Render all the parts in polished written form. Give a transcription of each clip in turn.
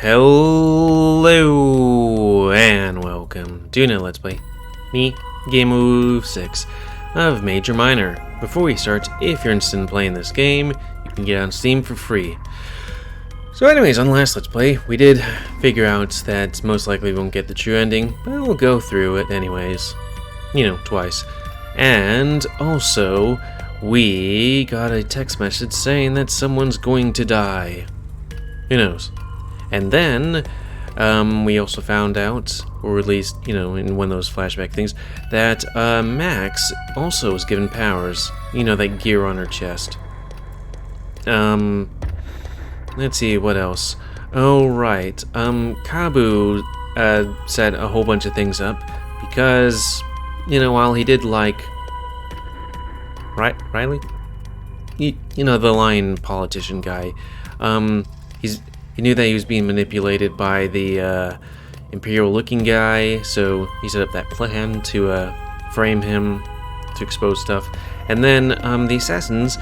Hello and welcome to another Let's Play. Me, GamerWolfSix of Major Minor. Before we start, if you're interested in playing this game, you can get it on Steam for free. So anyways, on the last Let's Play, we did figure out that most likely we won't get the true ending, but we'll go through it anyways. You know, twice. And also, we got a text message saying that someone's going to die. Who knows? And then, we also found out, or at least, you know, in one of those flashback things, that Max also was given powers. You know, that gear on her chest. Let's see, what else? Oh, right. Kabu set a whole bunch of things up, because, you know, while he did like... Riley? You know, the lion politician guy. He knew that he was being manipulated by the Imperial-looking guy, so he set up that plan to frame him, to expose stuff. And then the assassins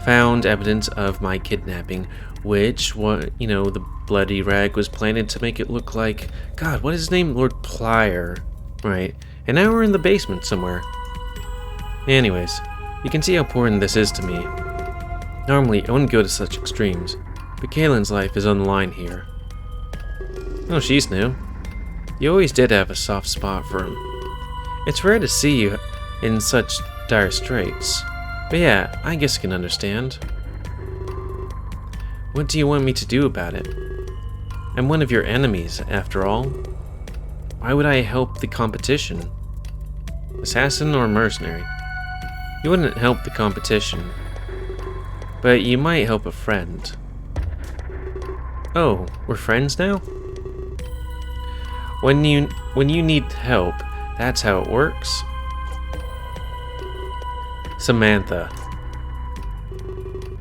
found evidence of my kidnapping, which, you know, the bloody rag was planted to make it look like, God, what is his name? Lord Plier, right? And now we're in the basement somewhere. Anyways, you can see how important this is to me. Normally, I wouldn't go to such extremes. But Kaylin's life is on the line here. Oh, she's new. You always did have a soft spot for him. It's rare to see you in such dire straits. But yeah, I guess I can understand. What do you want me to do about it? I'm one of your enemies, after all. Why would I help the competition? Assassin or mercenary? You wouldn't help the competition. But you might help a friend. Oh, we're friends now? When you need help, that's how it works? Samantha.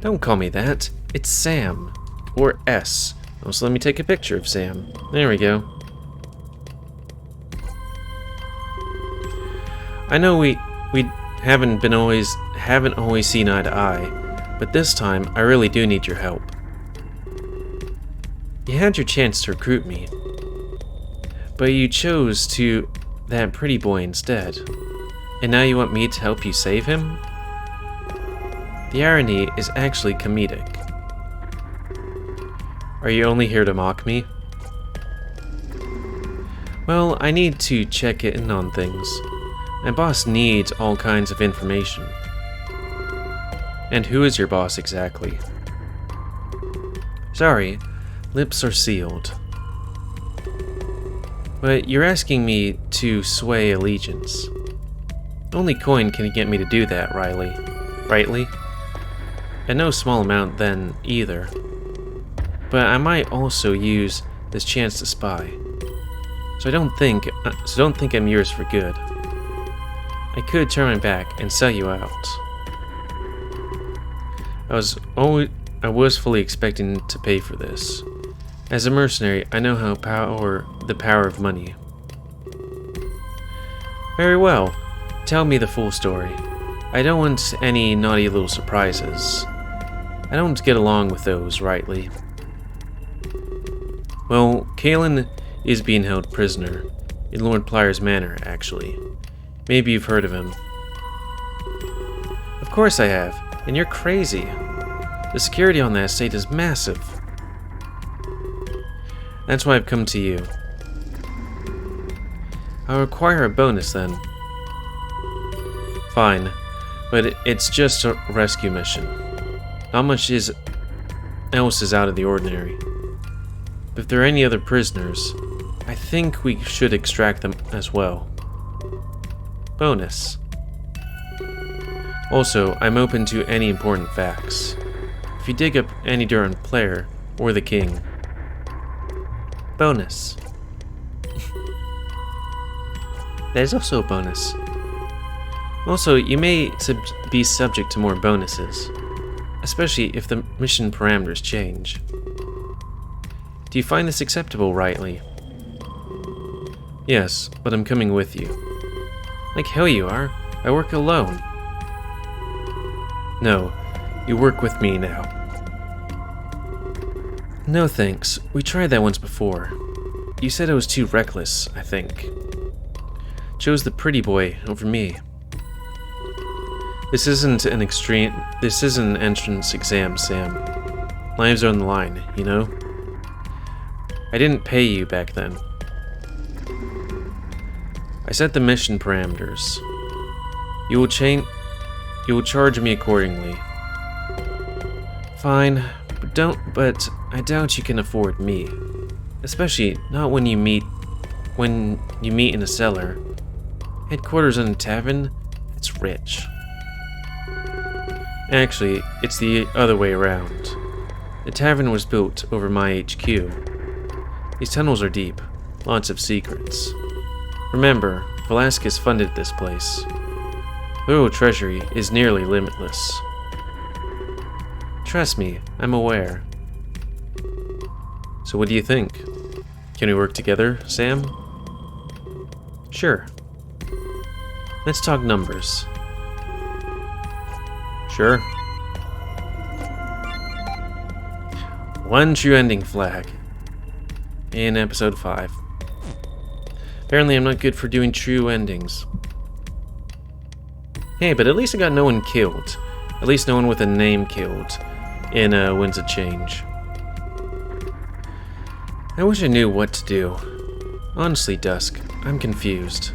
Don't call me that. It's Sam. Or S. Also, let me take a picture of Sam. There we go. I know we haven't always seen eye to eye, but this time I really do need your help. You had your chance to recruit me, but you chose that pretty boy instead. And now you want me to help you save him? The irony is actually comedic. Are you only here to mock me? Well, I need to check in on things. My boss needs all kinds of information. And who is your boss exactly? Sorry. Lips are sealed. But you're asking me to sway allegiance. Only coin can get me to do that, Riley. Rightly? And no small amount then, either. But I might also use this chance to spy. So don't think I'm yours for good. I could turn my back and sell you out. I was fully expecting to pay for this. As a mercenary, I know the power of money. Very well. Tell me the full story. I don't want any naughty little surprises. I don't get along with those, rightly. Well, Kaylin is being held prisoner. In Lord Plier's manor, actually. Maybe you've heard of him. Of course I have, and you're crazy. The security on that estate is massive. That's why I've come to you. I'll require a bonus then. Fine, but it's just a rescue mission. Not much else is out of the ordinary. But if there are any other prisoners, I think we should extract them as well. Bonus. Also, I'm open to any important facts. If you dig up any dirt on Player or the king. Bonus. There's also a bonus. Also, you may be subject to more bonuses, especially if the mission parameters change. Do you find this acceptable, Rightly? Yes, but I'm coming with you. Like hell you are. I work alone. No, you work with me now. No thanks. We tried that once before. You said I was too reckless, I think. Chose the pretty boy over me. This isn't an entrance exam, Sam. Lives are on the line, you know? I didn't pay you back then. I set the mission parameters. You will charge me accordingly. Fine, but I doubt you can afford me. Especially not when you meet in a cellar. Headquarters in a tavern? It's rich. Actually, it's the other way around. The tavern was built over my HQ. These tunnels are deep, lots of secrets. Remember, Velasquez funded this place. The royal treasury is nearly limitless. Trust me, I'm aware. So what do you think? Can we work together, Sam? Sure. Let's talk numbers. Sure. One true ending flag. In episode 5. Apparently I'm not good for doing true endings. Hey, but at least I got no one killed. At least no one with a name killed in Winds of Change. I wish I knew what to do. Honestly, Dusk, I'm confused.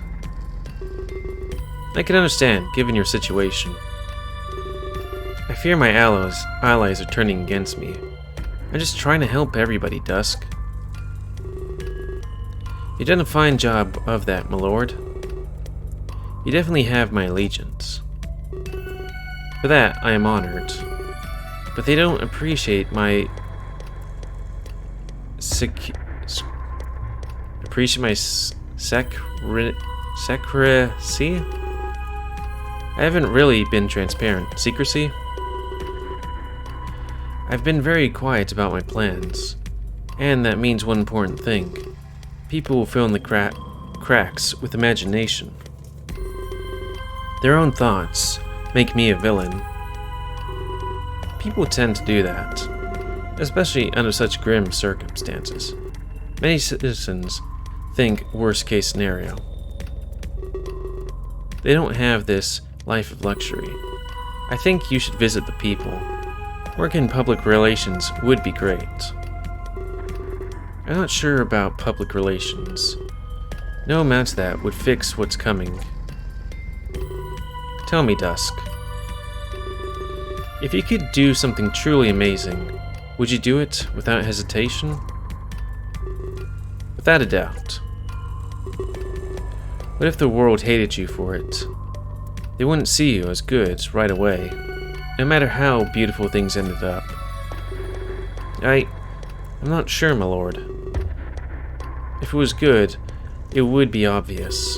I can understand, given your situation. I fear my allies are turning against me. I'm just trying to help everybody, Dusk. You've done a fine job of that, my lord. You definitely have my allegiance. For that, I am honored. But they don't appreciate my secrecy? I haven't really been transparent. Secrecy? I've been very quiet about my plans. And that means one important thing. People will fill in the cracks with imagination. Their own thoughts make me a villain. People tend to do that, especially under such grim circumstances. Many citizens think worst case scenario. They don't have this life of luxury. I think you should visit the people. Work in public relations would be great. I'm not sure about public relations. No amount of that would fix what's coming. Tell me, Dusk. If you could do something truly amazing, would you do it without hesitation? Without a doubt. What if the world hated you for it? They wouldn't see you as good right away, no matter how beautiful things ended up. I'm not sure, my lord. If it was good, it would be obvious.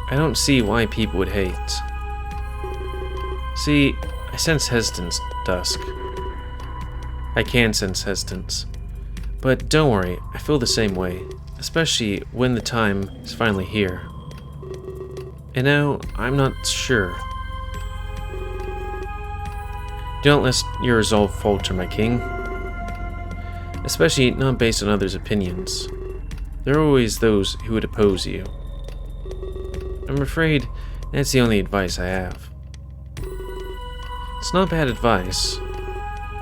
I don't see why people would hate. See, I sense hesitance, Dusk. I can sense hesitance. But don't worry, I feel the same way, especially when the time is finally here. And now, I'm not sure. Don't let your resolve falter, my king. Especially not based on others' opinions. There are always those who would oppose you. I'm afraid that's the only advice I have. It's not bad advice.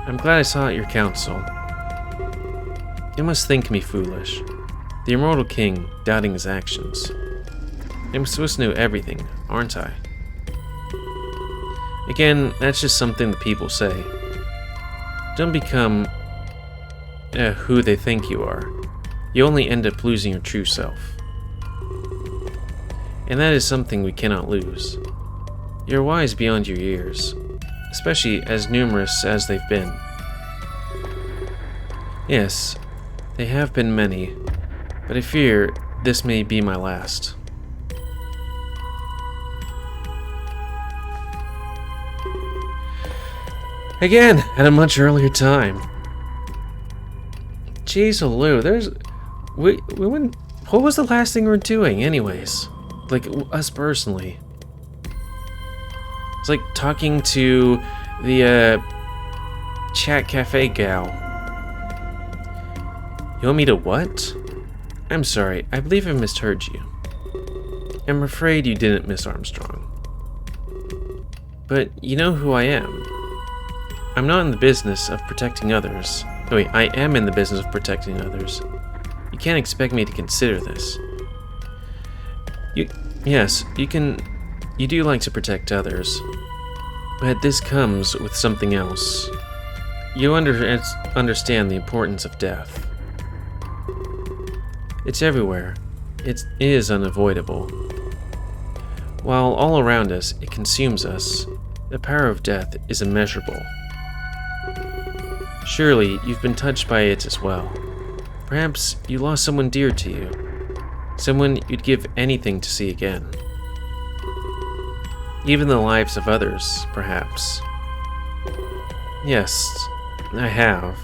I'm glad I sought your counsel. You must think me foolish. The immortal king doubting his actions. I'm supposed to know everything, aren't I? Again, that's just something the people say. Don't become who they think you are. You only end up losing your true self. And that is something we cannot lose. You're wise beyond your years, especially as numerous as they've been. Yes, they have been many, but I fear this may be my last. Again, at a much earlier time. Jeez, Lou, we went. What was the last thing we were doing, anyways? Like us personally. It's like talking to the chat cafe gal. You want me to what? I'm sorry, I believe I misheard you. I'm afraid you didn't, Miss Armstrong. But you know who I am. I'm not in the business of protecting others. Oh, wait, I am in the business of protecting others. You can't expect me to consider this. Yes, you do like to protect others. But this comes with something else. You understand the importance of death. It's everywhere. It is unavoidable. While all around us, it consumes us, the power of death is immeasurable. Surely, you've been touched by it as well. Perhaps you lost someone dear to you, someone you'd give anything to see again. Even the lives of others, perhaps. Yes, I have.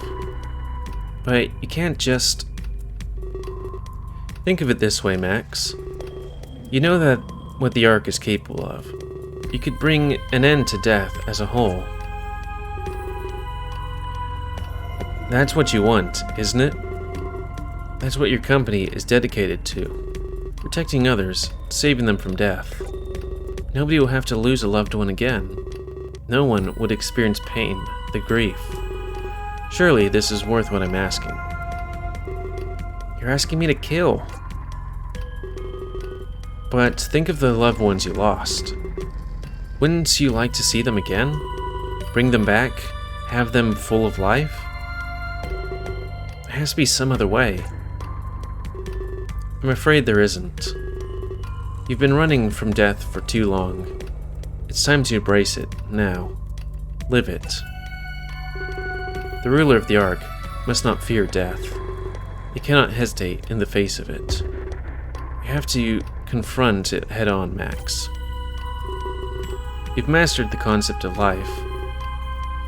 But you can't just... Think of it this way, Max. You know that what the Ark is capable of. You could bring an end to death as a whole. That's what you want, isn't it? That's what your company is dedicated to. Protecting others, saving them from death. Nobody will have to lose a loved one again. No one would experience pain, the grief. Surely this is worth what I'm asking. You're asking me to kill. But think of the loved ones you lost. Wouldn't you like to see them again? Bring them back? Have them full of life? There has to be some other way. I'm afraid there isn't. You've been running from death for too long. It's time to embrace it, now. Live it. The ruler of the Ark must not fear death. He cannot hesitate in the face of it. You have to confront it head-on, Max. You've mastered the concept of life.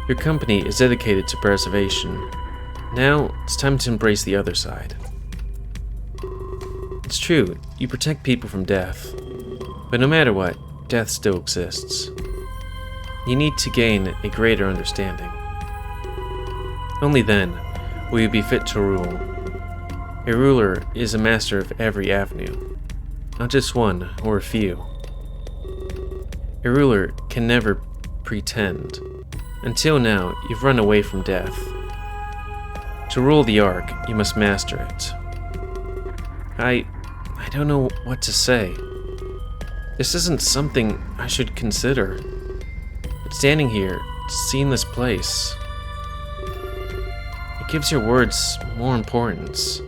Your company is dedicated to preservation. Now, it's time to embrace the other side. It's true, you protect people from death. But no matter what, death still exists. You need to gain a greater understanding. Only then will you be fit to rule. A ruler is a master of every avenue, not just one or a few. A ruler can never pretend. Until now, you've run away from death. To rule the Ark, you must master it. I don't know what to say. This isn't something I should consider. But standing here, seeing this place, it gives your words more importance.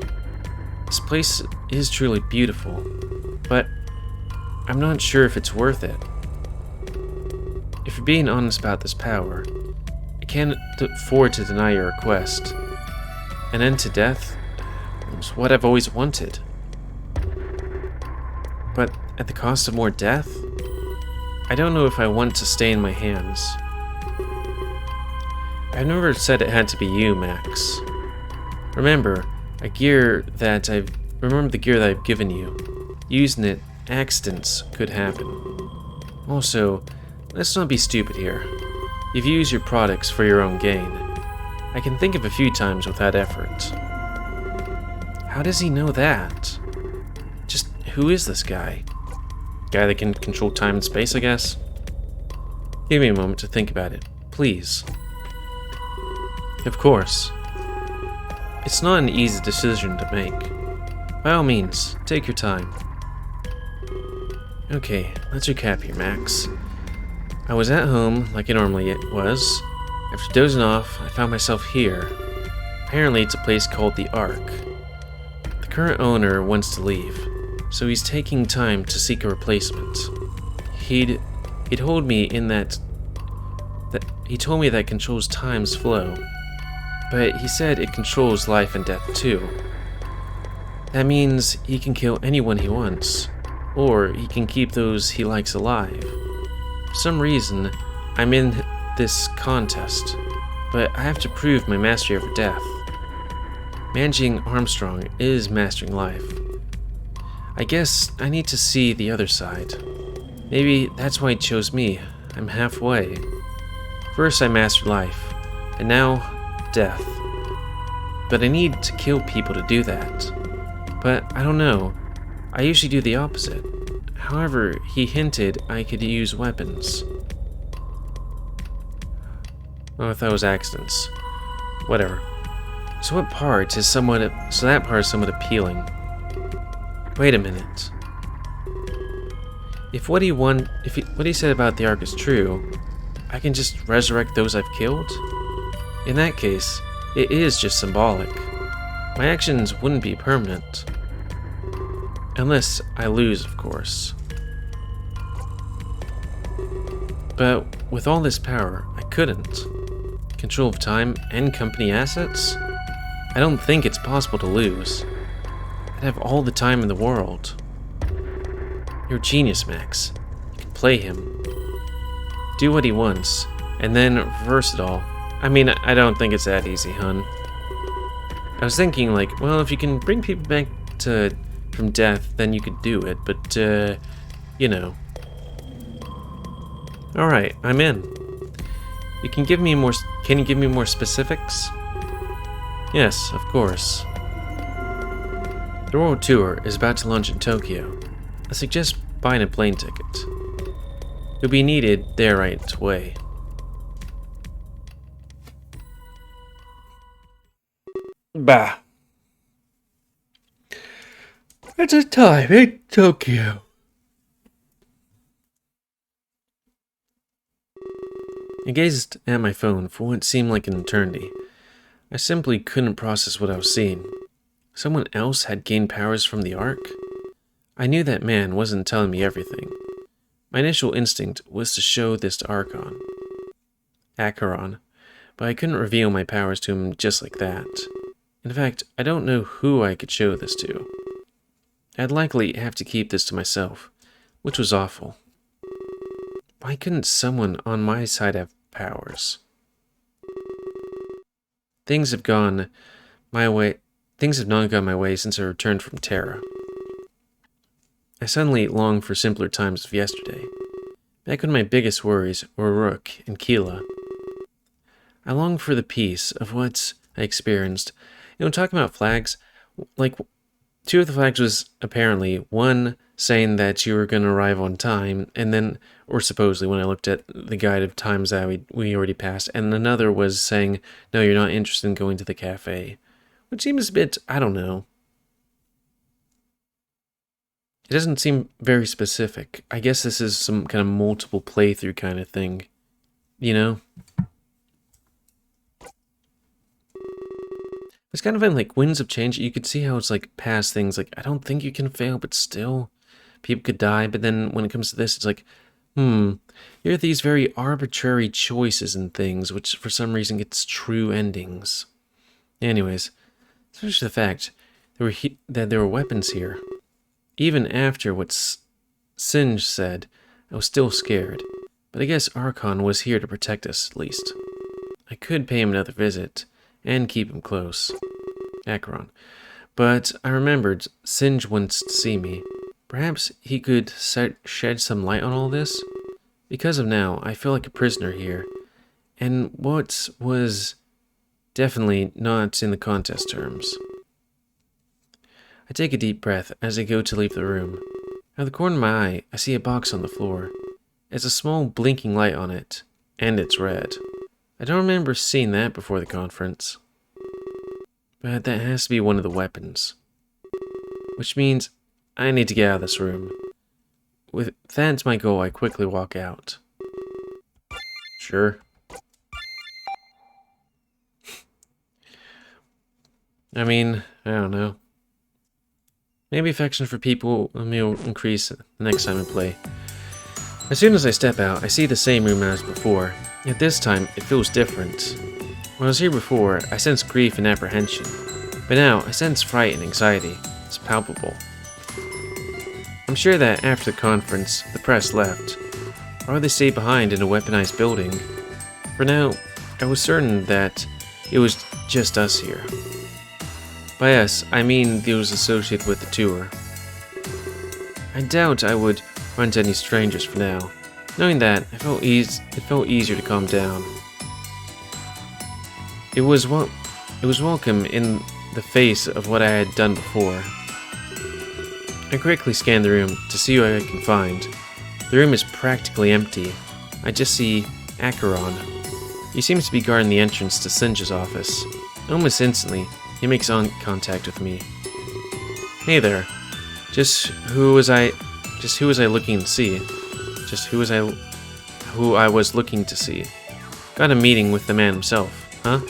This place is truly beautiful, but I'm not sure if it's worth it. If you're being honest about this power, I can't afford to deny your request. An end to death is what I've always wanted. But at the cost of more death? I don't know if I want to stay in my hands. I've never said it had to be you, Max. Remember the gear that I've given you. Using it, accidents could happen. Also, let's not be stupid here. You've used your products for your own gain. I can think of a few times without effort. How does he know that? Just who is this guy? Guy that can control time and space, I guess? Give me a moment to think about it, please. Of course. It's not an easy decision to make. By all means, take your time. Okay, let's recap here, Max. I was at home, like I normally was. After dozing off, I found myself here. Apparently it's a place called the Ark. The current owner wants to leave, so he's taking time to seek a replacement. He told me that controls time's flow, but he said it controls life and death too. That means he can kill anyone he wants, or he can keep those he likes alive. For some reason, I'm in this contest, but I have to prove my mastery over death. Managing Armstrong is mastering life. I guess I need to see the other side. Maybe that's why he chose me. I'm halfway. First I mastered life, and now, death. but I need to kill people to do that. But I don't know. I usually do the opposite. However, he hinted I could use weapons. Oh, I thought it was accidents. Whatever. So that part is somewhat appealing. Wait a minute. If what he said about the Ark is true, I can just resurrect those I've killed? In that case, it is just symbolic. My actions wouldn't be permanent. Unless I lose, of course. But with all this power, I couldn't. Control of time and company assets? I don't think it's possible to lose. I'd have all the time in the world. You're a genius, Max. You can play him. Do what he wants, and then reverse it all. I mean, I don't think it's that easy, hun. I was thinking, like, well, if you can bring people back from death, then you could do it, but, you know. Alright, I'm in. Can you give me more specifics? Yes, of course. The world tour is about to launch in Tokyo. I suggest buying a plane ticket. You'll be needed there right away. Bah. It's a time in Tokyo. I gazed at my phone for what seemed like an eternity. I simply couldn't process what I was seeing. Someone else had gained powers from the Ark? I knew that man wasn't telling me everything. My initial instinct was to show this to acheron, but I couldn't reveal my powers to him just like that. In fact, I don't know who I could show this to. I'd likely have to keep this to myself, which was awful. Why couldn't someone on my side have powers? Things have not gone my way since I returned from Terra. I suddenly longed for simpler times of yesterday, back when my biggest worries were Rook and Keela. I longed for the peace of what I experienced. You know, talking about flags, like, two of the flags was apparently one saying that you were going to arrive on time, and then, or supposedly when I looked at the guide of times that we already passed, and another was saying, no, you're not interested in going to the cafe, which seems a bit, I don't know. It doesn't seem very specific. I guess this is some kind of multiple playthrough kind of thing, you know? It's kind of in like Winds of Change. You could see how it's like past things. Like, I don't think you can fail, but still, people could die. But then when it comes to this, it's like, here are these very arbitrary choices and things, which for some reason gets true endings. Anyways, especially the fact that there were weapons here. Even after what Singe said, I was still scared. But I guess Archon was here to protect us, at least. I could pay him another visit and keep him close. Acheron. But I remembered Singe wants to see me. Perhaps he could shed some light on all this? Because of now, I feel like a prisoner here. And what was definitely not in the contest terms. I take a deep breath as I go to leave the room. Out of the corner of my eye, I see a box on the floor. There's a small blinking light on it, and it's red. I don't remember seeing that before the conference. But that has to be one of the weapons. Which means I need to get out of this room. With that's my goal, I quickly walk out. Sure. I mean, I don't know. Maybe affection for people will increase the next time I play. As soon as I step out, I see the same room as before, yet this time it feels different. When I was here before, I sensed grief and apprehension, but now I sense fright and anxiety. It's palpable. I'm sure that after the conference, the press left, or they stayed behind in a weaponized building. For now, I was certain that it was just us here. By us, I mean those associated with the tour. I doubt I would run into any strangers for now. Knowing that, it felt easier to calm down. It was what It was welcome in the face of what I had done before. I quickly scanned the room to see what I can find. The room is practically empty. I just see Acheron. He seems to be guarding the entrance to Singe's office. Almost instantly, he makes eye contact with me. Hey there. Just who was I looking to see? Who I was looking to see. Got a meeting with the man himself, huh?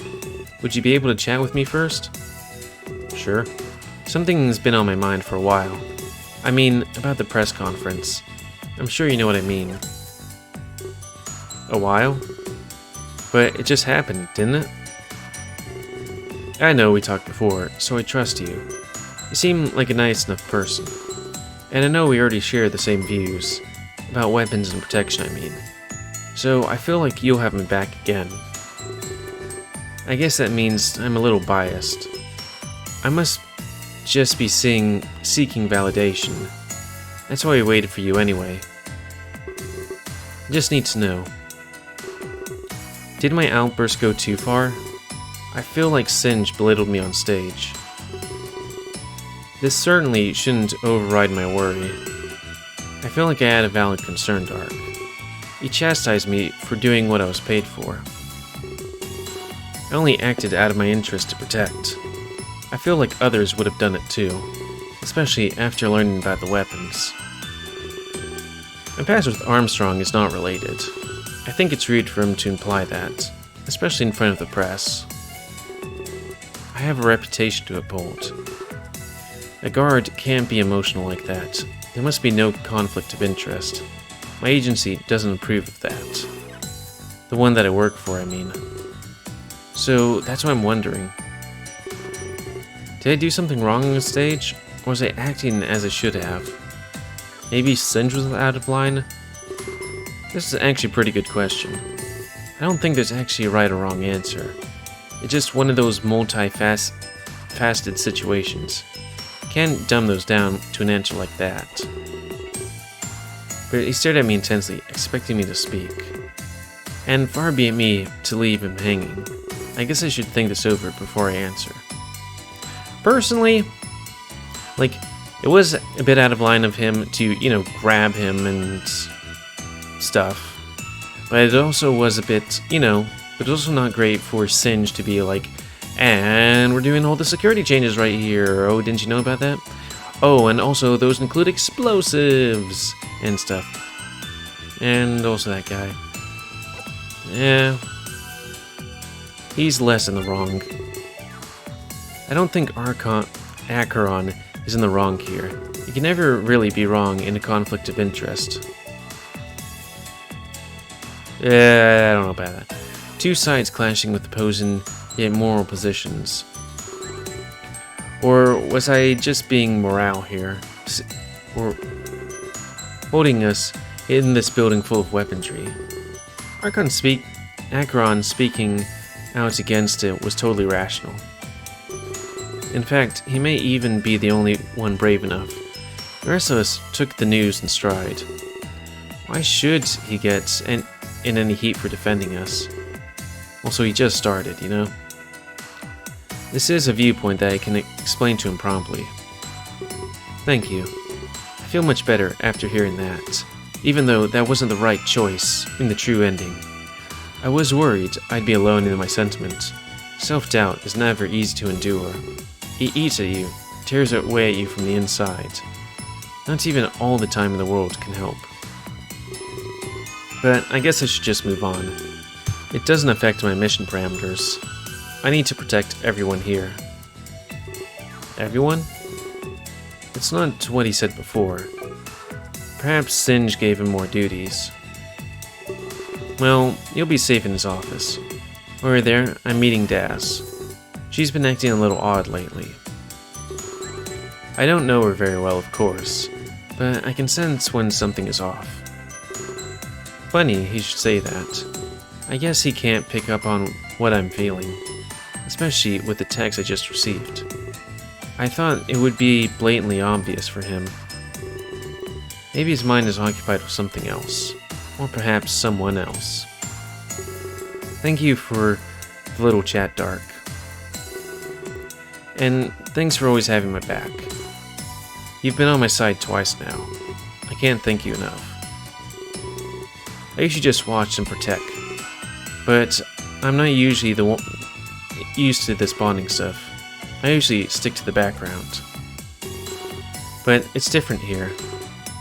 Would you be able to chat with me first? Sure. Something's been on my mind for a while. I mean, about the press conference. I'm sure you know what I mean. A while? But it just happened, didn't it? I know we talked before, so I trust you. You seem like a nice enough person. And I know we already share the same views. About weapons and protection, I mean. So I feel like you'll have me back again. I guess that means I'm a little biased. I must just be seeking validation. That's why I waited for you anyway. I just need to know. Did my outburst go too far? I feel like Singe belittled me on stage. This certainly shouldn't override my worry. I feel like I had a valid concern, Dark. He chastised me for doing what I was paid for. I only acted out of my interest to protect. I feel like others would have done it too, especially after learning about the weapons. My past with Armstrong is not related. I think it's rude for him to imply that, especially in front of the press. I have a reputation to uphold. A guard can't be emotional like that. There must be no conflict of interest. My agency doesn't approve of that. The one that I work for, I mean. So that's why I'm wondering. Did I do something wrong on the stage? Or was I acting as I should have? Maybe Singe was out of line? This is actually a pretty good question. I don't think there's actually a right or wrong answer. It's just one of those multi-faceted situations. Can't dumb those down to an answer like that. But he stared at me intensely, expecting me to speak. And far be it me to leave him hanging. I guess I should think this over before I answer. Personally, it was a bit out of line of him to, grab him and stuff. But it also was a bit, but also not great for Singe to be like, and we're doing all the security changes right here. Oh, didn't you know about that? Oh, and also those include explosives and stuff. And also that guy. Yeah. He's less in the wrong. I don't think Acheron is in the wrong here. You can never really be wrong in a conflict of interest. I don't know about that. Two sides clashing with opposing yet moral positions. Or was I just being morale here? Or holding us in this building full of weaponry? Acheron speaking out against it was totally rational. In fact, he may even be the only one brave enough. The rest of us took the news in stride. Why should he get in any heat for defending us? Also, he just started, This is a viewpoint that I can explain to him promptly. Thank you. I feel much better after hearing that, even though that wasn't the right choice in the true ending. I was worried I'd be alone in my sentiment. Self-doubt is never easy to endure. It eats at you, tears away at you from the inside. Not even all the time in the world can help. But I guess I should just move on. It doesn't affect my mission parameters. I need to protect everyone here. Everyone? It's not what he said before. Perhaps Singe gave him more duties. Well, you'll be safe in his office. While we're there, I'm meeting Daz. She's been acting a little odd lately. I don't know her very well, of course, but I can sense when something is off. Funny he should say that. I guess he can't pick up on what I'm feeling, especially with the text I just received. I thought it would be blatantly obvious for him. Maybe his mind is occupied with something else, or perhaps someone else. Thank you for the little chat, Dark. And thanks for always having my back. You've been on my side twice now. I can't thank you enough. I usually just watch and protect, but I'm not usually the one used to this bonding stuff. I usually stick to the background. But it's different here.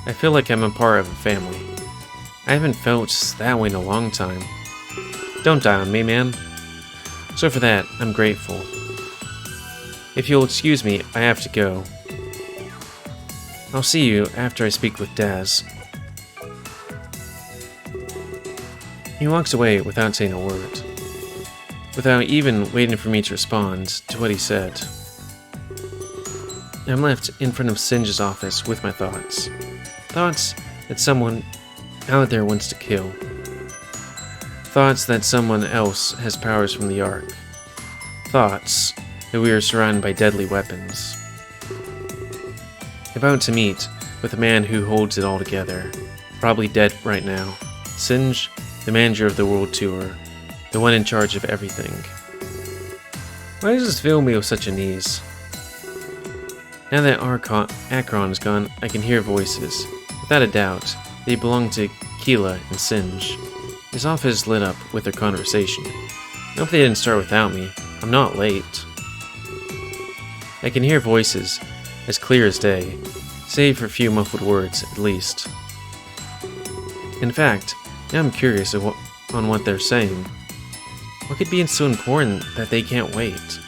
I feel like I'm a part of a family. I haven't felt that way in a long time. Don't die on me, man. So for that, I'm grateful. If you'll excuse me, I have to go. I'll see you after I speak with Daz. He walks away without saying a word, without even waiting for me to respond to what he said. I'm left in front of Singe's office with my thoughts. Thoughts that someone out there wants to kill. Thoughts that someone else has powers from the Ark. Thoughts that we are surrounded by deadly weapons. About to meet with a man who holds it all together, probably dead right now. Singe, the manager of the world tour, the one in charge of everything. Why does this fill me with such unease? Now that Acheron is gone, I can hear voices. Without a doubt, they belong to Keela and Singe. His office lit up with their conversation. I hope they didn't start without me. I'm not late. I can hear voices as clear as day, save for a few muffled words at least. In fact, now I'm curious on what they're saying. What could be so important that they can't wait?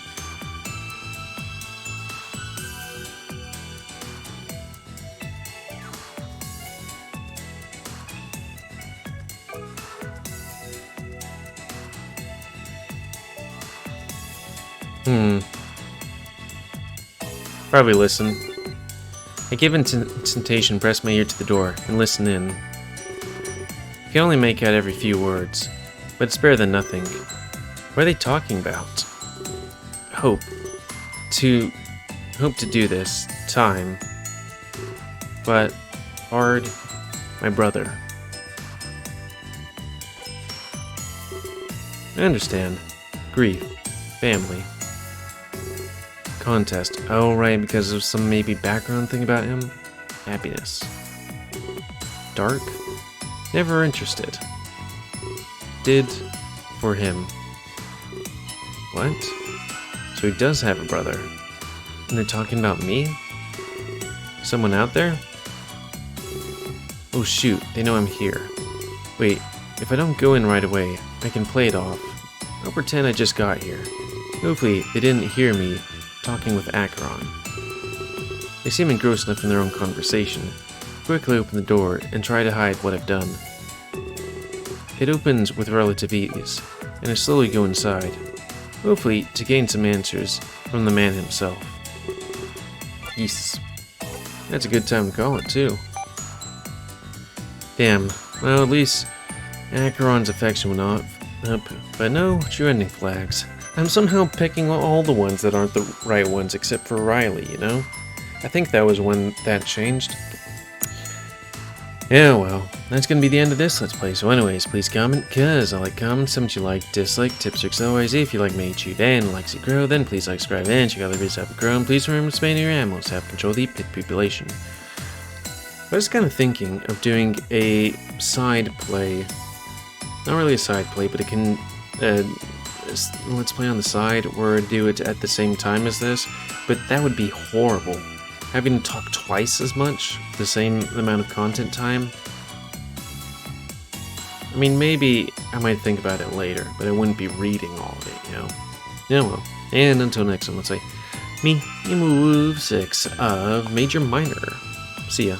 Probably listen. I give in to temptation, press my ear to the door, and listen in. I can only make out every few words, but it's better than nothing. What are they talking about? Hope to do this. Time. But hard. My brother. I understand. Grief. Family. Contest. Oh, right, because of some maybe background thing about him? Happiness. Dark? Never interested. Did for him. What? So he does have a brother. And they're talking about me? Someone out there? Oh shoot, they know I'm here. Wait, if I don't go in right away, I can play it off. I'll pretend I just got here. Hopefully, they didn't hear me talking with Acheron. They seem engrossed enough in their own conversation. Quickly open the door and try to hide what I've done. It opens with relative ease, and I slowly go inside, hopefully to gain some answers from the man himself. Yes. That's a good time to call it, too. Damn, well at least Acheron's affection went off, but no true ending flags. I'm somehow picking all the ones that aren't the right ones except for Riley, you know? I think that was when that changed. Yeah, well, that's gonna be the end of this Let's Play. So anyways, please comment, cause I like comments, some you like, dislike, tips, tricks, otherwise, if you like me, cheat and like to grow, then please like, subscribe, and check out the videos that have grown. Please remember to spend your ammo to have control of the pit population. I was kind of thinking of doing a side play. Not really a side play, but it can, Let's Play on the side, or do it at the same time as this, but that would be horrible. Having to talk twice as much, the same amount of content time. I mean, maybe I might think about it later, but I wouldn't be reading all of it, you know? Yeah, well. And until next time, let's say, me, GamerWolfSix of Major Minor. See ya.